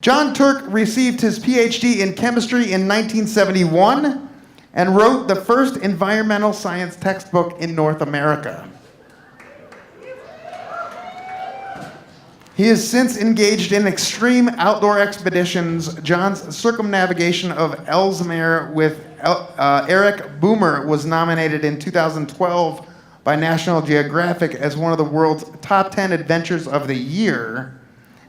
Jon Turk received his PhD in chemistry in 1971 and wrote the first environmental science textbook in North America. He has since engaged in extreme outdoor expeditions. Jon's circumnavigation of Ellesmere with Eric Boomer was nominated in 2012 by National Geographic as one of the world's top 10 adventures of the year,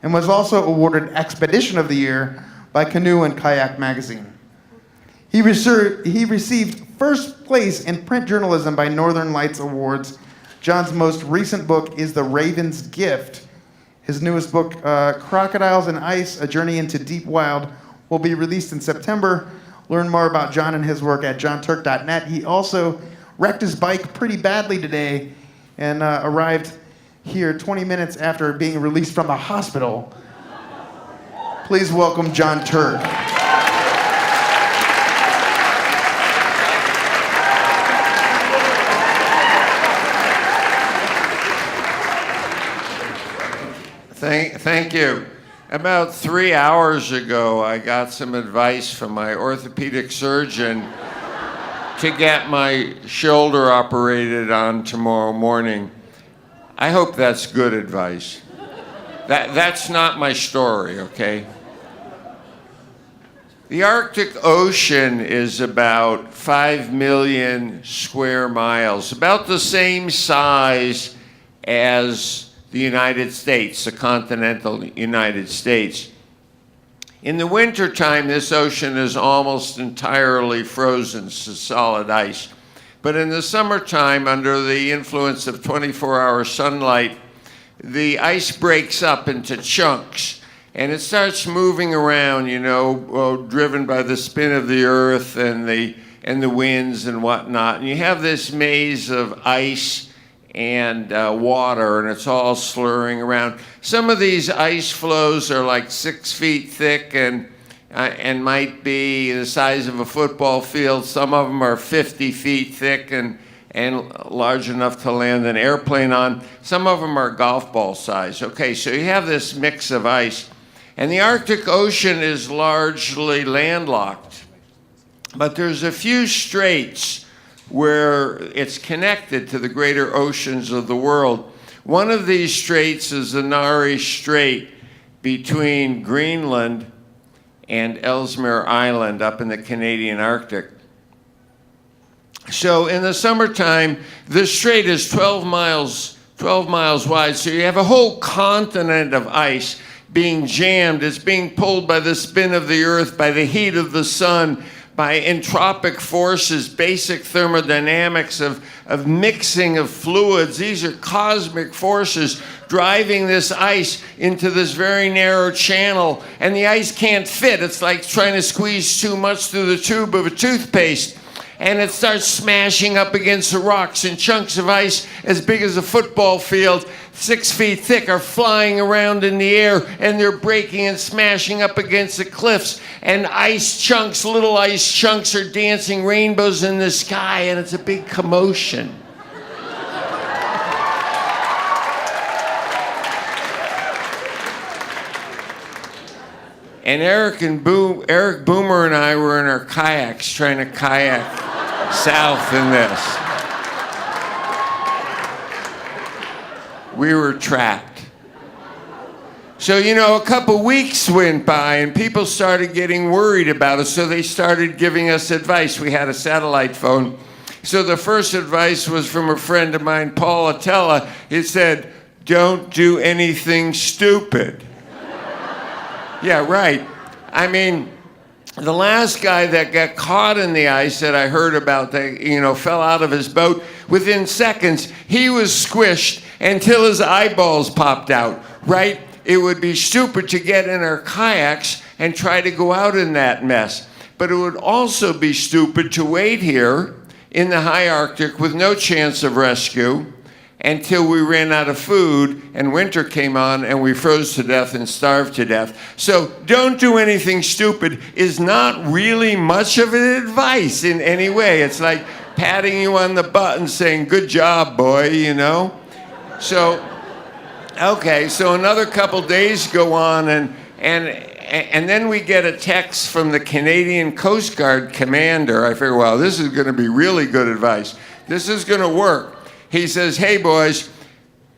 and was also awarded Expedition of the Year by Canoe and Kayak magazine. He received first place in print journalism by Northern Lights Awards. Jon's most recent book is The Raven's Gift. His newest book, Crocodiles and Ice, A Journey into Deep Wild, will be released in September. Learn more about Jon and his work at jonturk.net. He also wrecked his bike pretty badly today and arrived here 20 minutes after being released from the hospital. Please welcome Jon Turk. Thank you. About 3 hours ago, I got some advice from my orthopedic surgeon to get my shoulder operated on tomorrow morning. I hope that's good advice. That's not my story, okay? The Arctic Ocean is about 5 million square miles, about the same size as the United States, the continental United States. In the wintertime, this ocean is almost entirely frozen to solid ice. But in the summertime, under the influence of 24-hour sunlight, the ice breaks up into chunks and it starts moving around, driven by the spin of the earth and the winds and whatnot. And you have this maze of ice and water, and it's all slurring around. Some of these ice floes are like 6 feet thick and might be the size of a football field. Some of them are 50 feet thick and large enough to land an airplane on. Some of them are golf ball size. Okay, so you have this mix of ice. And the Arctic Ocean is largely landlocked. But there's a few straits where it's connected to the greater oceans of the world. One of these straits is the Nares Strait between Greenland and Ellesmere Island up in the Canadian Arctic. So in the summertime, the strait is 12 miles wide, so you have a whole continent of ice being jammed. It's being pulled by the spin of the earth, by the heat of the sun, by entropic forces, basic thermodynamics of mixing of fluids. These are cosmic forces driving this ice into this very narrow channel, and the ice can't fit. It's like trying to squeeze too much through the tube of a toothpaste, and it starts smashing up against the rocks, and chunks of ice as big as a football field, 6 feet thick, are flying around in the air, and they're breaking and smashing up against the cliffs, and ice chunks, little ice chunks, are dancing rainbows in the sky, and it's a big commotion. And Eric Boomer and I were in our kayaks trying to kayak south in this. We were trapped. So, a couple weeks went by and people started getting worried about us, so they started giving us advice. We had a satellite phone. So the first advice was from a friend of mine, Paul Attella. He said, "Don't do anything stupid." Yeah, right. I mean, the last guy that got caught in the ice that I heard about, that fell out of his boat, within seconds, he was squished until his eyeballs popped out, right? It would be stupid to get in our kayaks and try to go out in that mess. But it would also be stupid to wait here in the high Arctic with no chance of rescue until we ran out of food and winter came on and we froze to death and starved to death. So don't do anything stupid is not really much of an advice in any way. It's like patting you on the butt and saying, "Good job, boy," So, okay, so another couple days go on and And then we get a text from the Canadian Coast Guard commander. I figure, well, this is going to be really good advice. This is going to work. He says, hey, boys,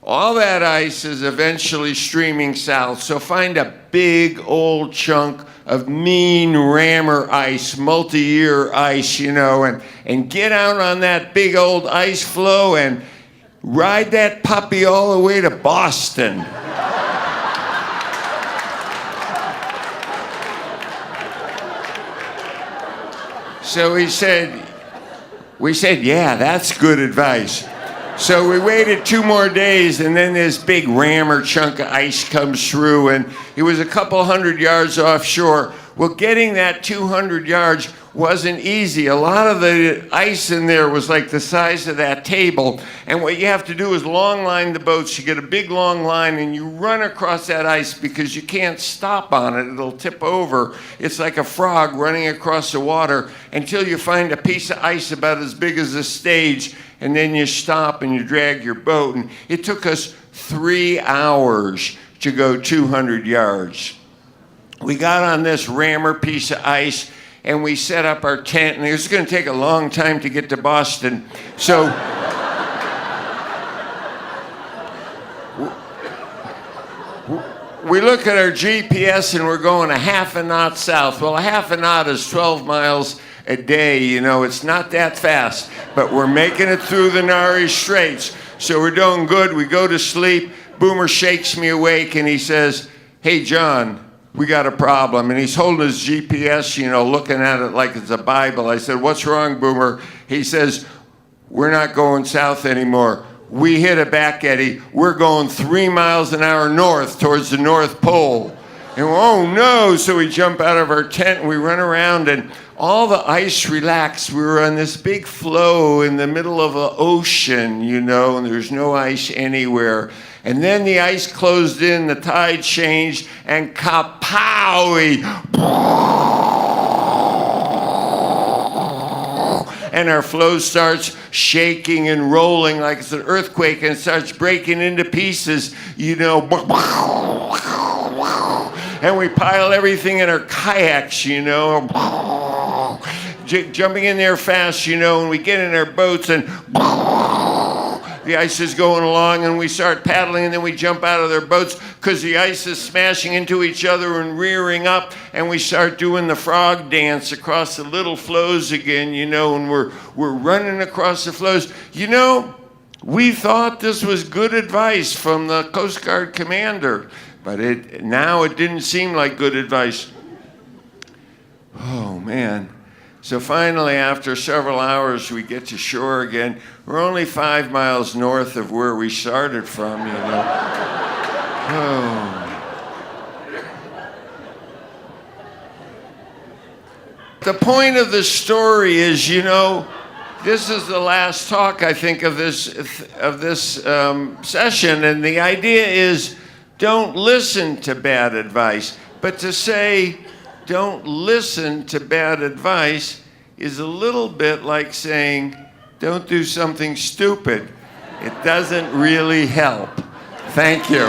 all that ice is eventually streaming south, so find a big old chunk of mean rammer ice, multi-year ice, and get out on that big old ice floe and ride that puppy all the way to Boston. So we said, yeah, that's good advice. So we waited 2 more days, and then this big rammer chunk of ice comes through, and it was a couple 100 yards offshore. Well, getting that 200 yards wasn't easy. A lot of the ice in there was like the size of that table, and what you have to do is long line the boats. You get a big long line, and you run across that ice because you can't stop on it. It'll tip over. It's like a frog running across the water until you find a piece of ice about as big as a stage, and then you stop and you drag your boat. And it took us 3 hours to go 200 yards. We got on this rammer piece of ice, and we set up our tent, and it was going to take a long time to get to Boston. So we look at our GPS, and we're going a half a knot south. Well, a half a knot is 12 miles a day. It's not that fast, but we're making it through the Nares Straits. So we're doing good. We go to sleep. Boomer shakes me awake, and he says, hey, John, we got a problem. And he's holding his GPS, looking at it like it's a Bible. I said, what's wrong, Boomer? He says, we're not going south anymore. We hit a back eddy. We're going 3 miles an hour north towards the North Pole. And oh no, so we jump out of our tent and we run around, and all the ice relaxed. We were on this big floe in the middle of an ocean, and there's no ice anywhere. And then the ice closed in, the tide changed, and kapowie! And our floe starts shaking and rolling like it's an earthquake, and it starts breaking into pieces, And we pile everything in our kayaks, jumping in there fast, and we get in our boats, and the ice is going along, and we start paddling, and then we jump out of their boats because the ice is smashing into each other and rearing up, and we start doing the frog dance across the little floes again, and we're running across the floes. We thought this was good advice from the Coast Guard commander, but now it didn't seem like good advice. Oh, man. So finally, after several hours, we get to shore again. We're only 5 miles north of where we started from, Oh. The point of the story is, this is the last talk, I think, of this session, and the idea is don't listen to bad advice, but to say don't listen to bad advice is a little bit like saying don't do something stupid. It doesn't really help. Thank you.